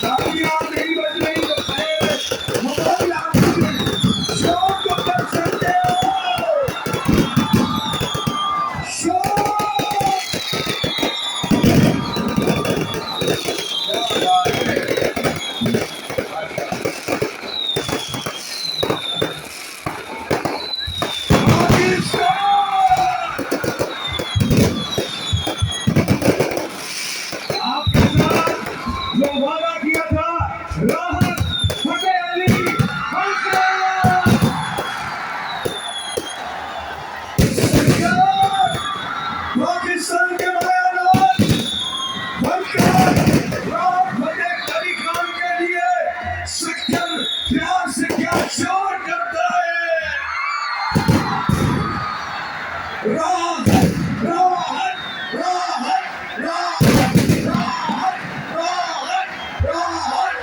तालियां नहीं बज रही तो खैर, मोबाइल आपकी शोर को कर सकते हो। शोर पाकिस्तान आपके साथ जो वादा किया था, राहत फतेह अली हंसराज सरकार पाकिस्तान के मैदान बनकर राहत फतेह अली खान के लिए सिक्किम प्यार से क्या शोर करता है। राहत राहत राहत राहत राहत राहत राहत